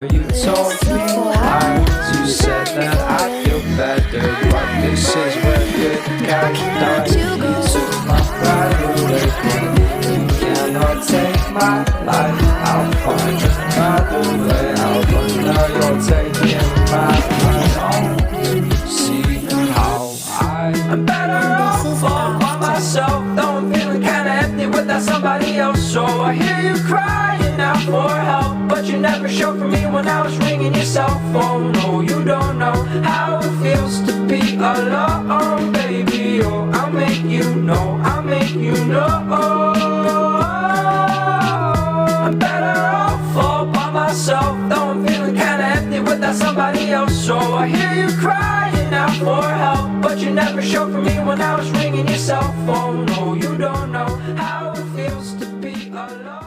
You told me lies, you said that I feel better, but this is where good guys die. You took my pride away, but you cannot take my life. I'll find another way, I'll you're taking my life. See how I'm better off all by myself, though I'm feeling kinda empty without somebody else. So I hear you crying out for help, but you never showed for me when I was ringing your cell phone. No, you don't know how it feels to be alone, baby. Oh, I'll make you know, I'll make you know. I'm better off all by myself, though I'm feeling kinda empty without somebody else. So I hear you crying out for help, but you never showed for me when I was ringing your cell phone. No, you don't know how it feels to be alone.